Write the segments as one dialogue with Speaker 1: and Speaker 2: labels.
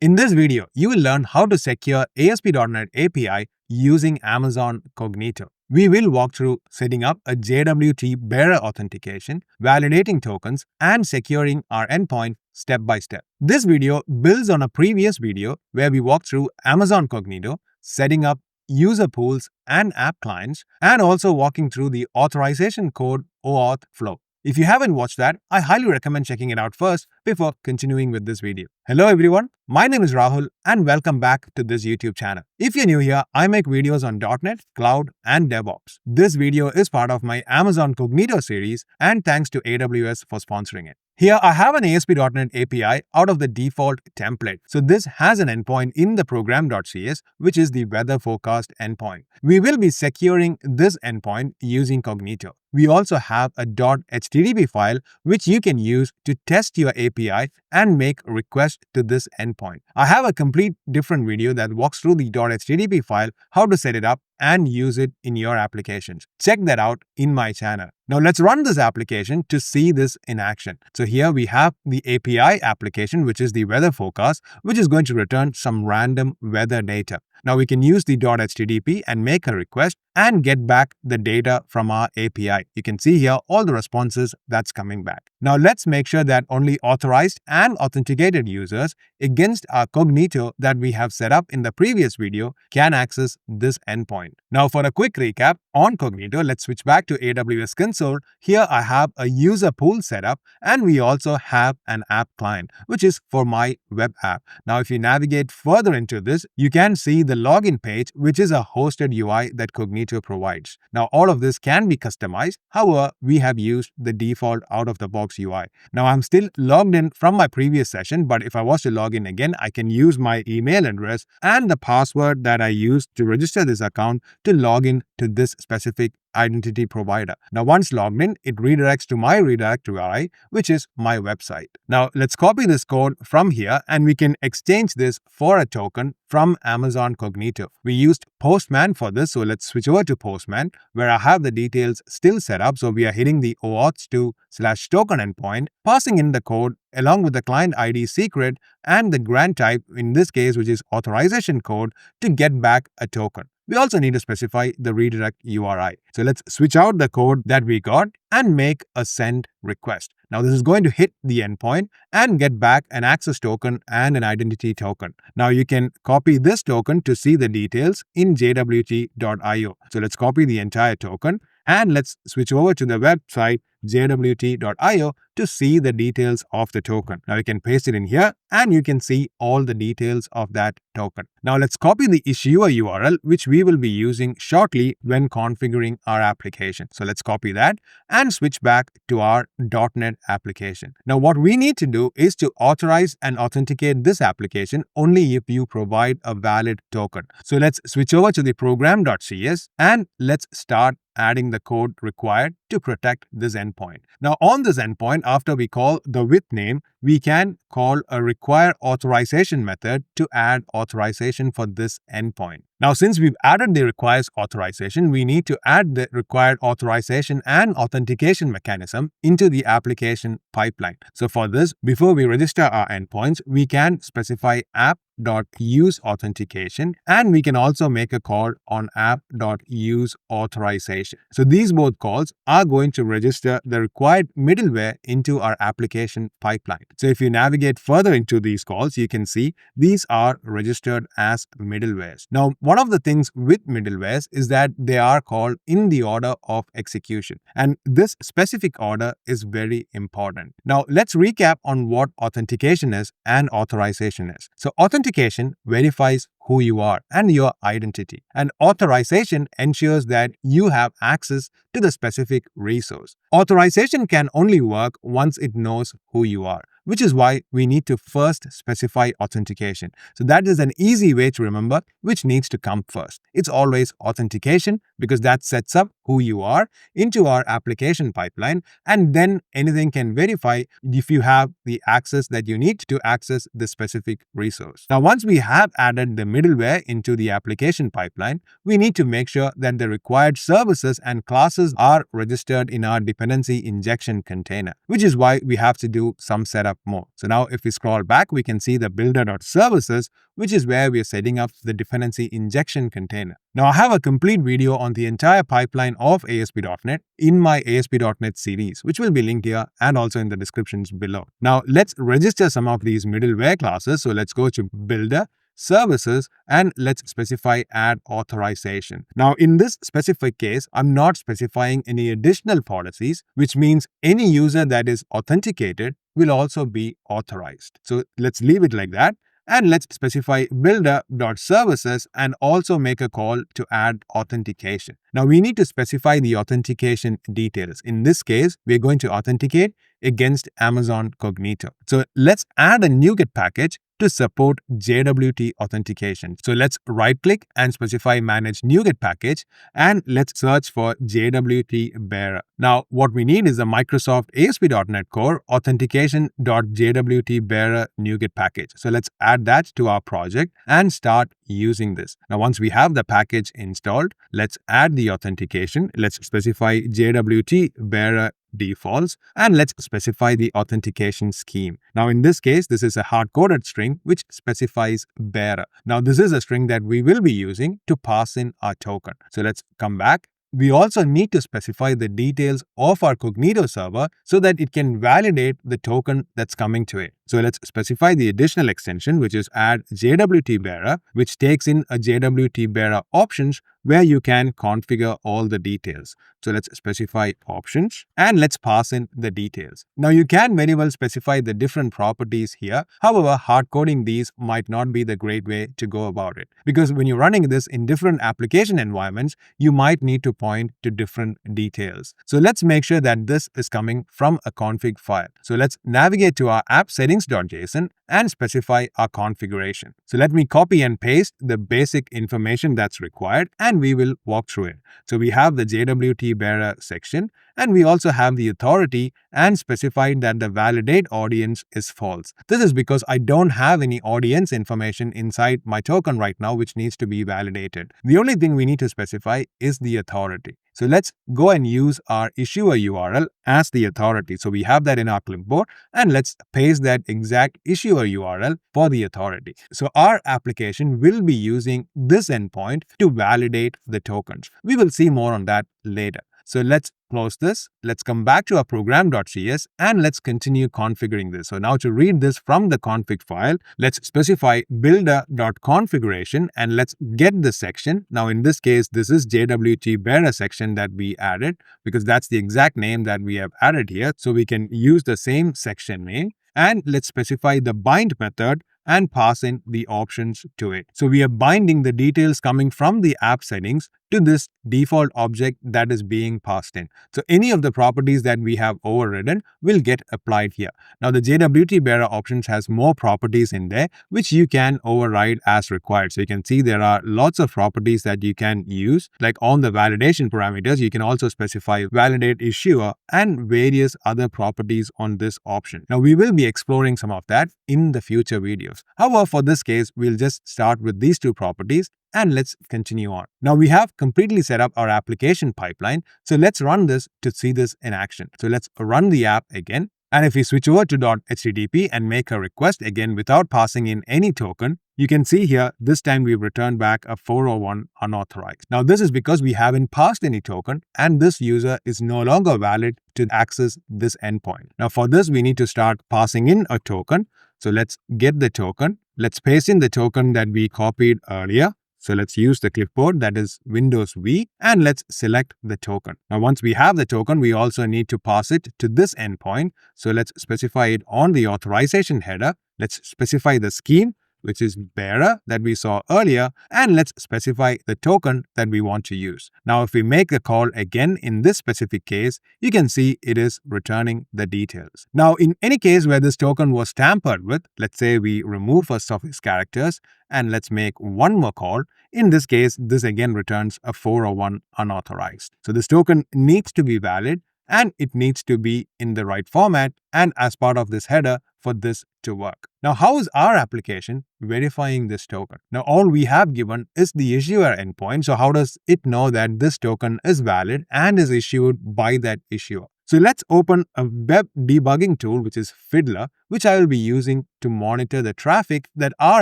Speaker 1: In this video, you will learn how to secure ASP.NET API using Amazon Cognito. We will walk through setting up a JWT bearer authentication, validating tokens, and securing our endpoint step by step. This video builds on a previous video where we walked through Amazon Cognito, setting up user pools and app clients, and also walking through the authorization code OAuth flow. If you haven't watched that, I highly recommend checking it out first before continuing with this video. Hello everyone, my name is Rahul and welcome back to this YouTube channel. If you're new here, I make videos on .NET, Cloud and DevOps. This video is part of my Amazon Cognito series and thanks to AWS for sponsoring it. Here I have an ASP.NET API out of the default template. So this has an endpoint in the program.cs, which is the weather forecast endpoint. We will be securing this endpoint using Cognito. We also have a .http file which you can use to test your API and make requests to this endpoint. I have a complete different video that walks through the .http file, how to set it up and use it in your applications. Check that out in my channel. Now let's run this application to see this in action. So here we have the API application, which is the weather forecast, which is going to return some random weather data. Now we can use the .http and make a request and get back the data from our API. You can see here all the responses that's coming back. Now let's make sure that only authorized and authenticated users against our Cognito that we have set up in the previous video can access this endpoint. Now for a quick recap on Cognito, let's switch back to AWS console. Here I have a user pool set up and we also have an app client, which is for my web app. Now if you navigate further into this, you can see the login page, which is a hosted UI that Cognito provides. Now all of this can be customized. However, we have used the default out-of-the-box UI. Now I'm still logged in from my previous session, but if I was to log in again, I can use my email address and the password that I used to register this account to log in to this specific identity provider. Now once logged in, it redirects to my redirect URI, which is my website. Now let's copy this code from here and we can exchange this for a token from Amazon Cognito. We used Postman for this, so let's switch over to Postman where I have the details still set up. So we are hitting the OAuth2/token endpoint, passing in the code along with the client ID secret and the grant type, in this case, which is authorization code, to get back a token. We also need to specify the redirect URI. So let's switch out the code that we got and make a send request. Now this is going to hit the endpoint and get back an access token and an identity token. Now you can copy this token to see the details in jwt.io. So let's copy the entire token and let's switch over to the website jwt.io to see the details of the token. Now you can paste it in here and you can see all the details of that token. Now let's copy the issuer URL, which we will be using shortly when configuring our application. So let's copy that and switch back to our .NET application. Now what we need to do is to authorize and authenticate this application only if you provide a valid token. So let's switch over to the program.cs and let's start adding the code required to protect this endpoint. Now on this endpoint, after we call the with name, we can call a require authorization method to add authorization for this endpoint. Now since we've added the requires authorization, we need to add the required authorization and authentication mechanism into the application pipeline. So for this, before we register our endpoints, we can specify app.use authentication and we can also make a call on app.use authorization. So these both calls are going to register the required middleware into our application pipeline. So if you navigate further into these calls, you can see these are registered as middlewares. Now one of the things with middlewares is that they are called in the order of execution, and this specific order is very important. Now let's recap on what authentication is and authorization is. So authentication verifies who you are and your identity, and authorization ensures that you have access to the specific resource. Authorization can only work once it knows who you are, which is why we need to first specify authentication. So that is an easy way to remember which needs to come first. It's always authentication because that sets up who you are into our application pipeline, and then anything can verify if you have the access that you need to access the specific resource. Now, once we have added the middleware into the application pipeline, we need to make sure that the required services and classes are registered in our dependency injection container, which is why we have to do some setup more. So now if we scroll back, we can see the builder.services, which is where we are setting up the dependency injection container. Now I have a complete video on the entire pipeline of ASP.NET in my ASP.NET series, which will be linked here and also in the descriptions below. Now let's register some of these middleware classes. So let's go to builder, services, and let's specify add authorization. Now in this specific case, I'm not specifying any additional policies, which means any user that is authenticated will also be authorized. So let's leave it like that. And let's specify builder.services and also make a call to add authentication. Now we need to specify the authentication details. In this case, we're going to authenticate against Amazon Cognito. So let's add a NuGet package to support JWT authentication. So let's right click and specify manage NuGet package and let's search for JWT bearer. Now what we need is a Microsoft ASP.NET Core authentication.jwt bearer NuGet package. So let's add that to our project and start using this. Now once we have the package installed, let's add the authentication. Let's specify JWT bearer defaults and let's specify the authentication scheme. Now in this case, this is a hard-coded string which specifies bearer. Now this is a string that we will be using to pass in our token. So let's come back. We also need to specify the details of our Cognito server so that it can validate the token that's coming to it. So let's specify the additional extension, which is add JWT bearer, which takes in a JWT bearer options where you can configure all the details. So let's specify options and let's pass in the details. Now you can very well specify the different properties here. However, hard coding these might not be the great way to go about it, because when you're running this in different application environments, you might need to point to different details. So let's make sure that this is coming from a config file. So let's navigate to our app settings.json and specify our configuration. So let me copy and paste the basic information that's required and we will walk through it. So we have the JWT bearer section and we also have the authority and specified that the validate audience is false. This is because I don't have any audience information inside my token right now which needs to be validated. The only thing we need to specify is the authority. So let's go and use our issuer URL as the authority. So we have that in our clipboard and let's paste that exact issuer URL for the authority. So our application will be using this endpoint to validate the tokens. We will see more on that later. So let's close this. Let's come back to our program.cs and let's continue configuring this. So now to read this from the config file, let's specify builder.configuration and let's get the section. Now in this case, this is JWT bearer section that we added because that's the exact name that we have added here. So we can use the same section name and let's specify the bind method and pass in the options to it. So we are binding the details coming from the app settings to this default object that is being passed in. So any of the properties that we have overridden will get applied here. Now the JWT bearer options has more properties in there which you can override as required. So you can see there are lots of properties that you can use, like on the validation parameters. You can also specify validate issuer and various other properties on this option. Now we will be exploring some of that in the future videos. However, for this case, we'll just start with these two properties and let's continue on. Now we have completely set up our application pipeline. So let's run this to see this in action. So let's run the app again. And if we switch over to .http and make a request again without passing in any token, you can see here, this time we've returned back a 401 unauthorized. Now this is because we haven't passed any token and this user is no longer valid to access this endpoint. Now for this, we need to start passing in a token. So let's get the token. Let's paste in the token that we copied earlier. So let's use the clipboard, that is Windows V, and let's select the token. Now once we have the token, we also need to pass it to this endpoint. So let's specify it on the authorization header. Let's specify the scheme, which is bearer that we saw earlier, and let's specify the token that we want to use. Now if we make the call again in this specific case, you can see it is returning the details. Now in any case where this token was tampered with, let's say we remove first of its characters and let's make one more call. In this case, this again returns a 401 unauthorized. So this token needs to be valid and it needs to be in the right format and as part of this header for this to work. Now, how is our application verifying this token? Now, all we have given is the issuer endpoint. So how does it know that this token is valid and is issued by that issuer? So let's open a web debugging tool, which is Fiddler, which I will be using to monitor the traffic that our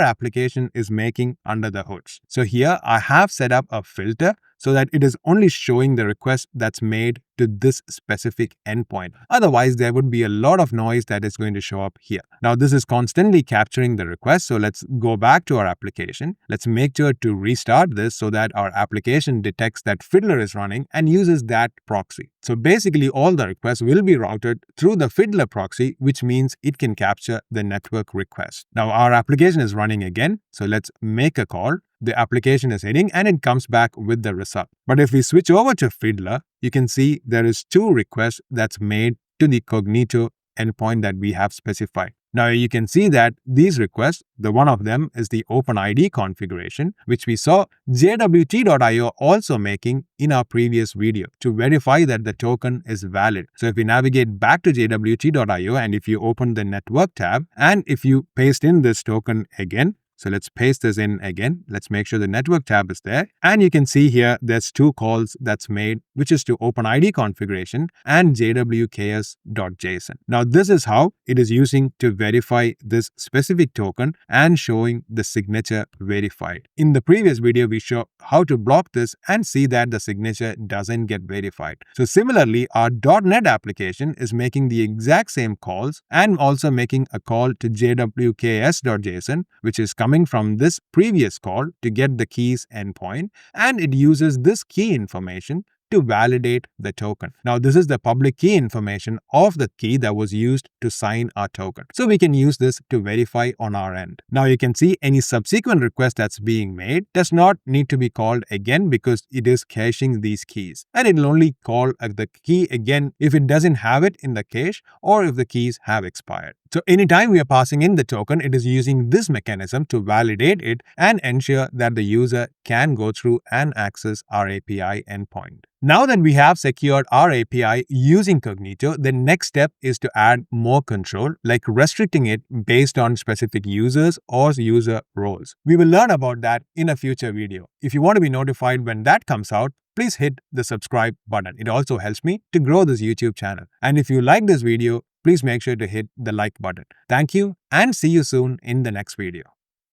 Speaker 1: application is making under the hoods. So here I have set up a filter so that it is only showing the request that's made to this specific endpoint. Otherwise, there would be a lot of noise that is going to show up here. Now, this is constantly capturing the request. So let's go back to our application. Let's make sure to restart this so that our application detects that Fiddler is running and uses that proxy. So basically, all the requests will be routed through the Fiddler proxy, which means it can capture the network request. Now, our application is running again. So let's make a call. The application is hitting and it comes back with the result. But if we switch over to Fiddler, you can see there is 2 requests that's made to the Cognito endpoint that we have specified. Now you can see that these requests, the one of them is the OpenID configuration, which we saw jwt.io also making in our previous video to verify that the token is valid. So if we navigate back to jwt.io and if you open the network tab and if you paste in this token again, so let's paste this in again. Let's make sure the network tab is there. And you can see here, there's 2 calls that's made, which is to OpenID configuration and jwks.json. Now, this is how it is using to verify this specific token and showing the signature verified. In the previous video, we show how to block this and see that the signature doesn't get verified. So similarly, our .NET application is making the exact same calls and also making a call to jwks.json, which is coming from this previous call to get the keys endpoint, and it uses this key information to validate the token. Now, this is the public key information of the key that was used to sign our token. So we can use this to verify on our end. Now, you can see any subsequent request that's being made does not need to be called again because it is caching these keys. And it will only call the key again if it doesn't have it in the cache or if the keys have expired. So anytime we are passing in the token, it is using this mechanism to validate it and ensure that the user can go through and access our API endpoint. Now that we have secured our API using Cognito, the next step is to add more control, like restricting it based on specific users or user roles. We will learn about that in a future video. If you want to be notified when that comes out, please hit the subscribe button. It also helps me to grow this YouTube channel. And if you like this video, please make sure to hit the like button. Thank you and see you soon in the next video.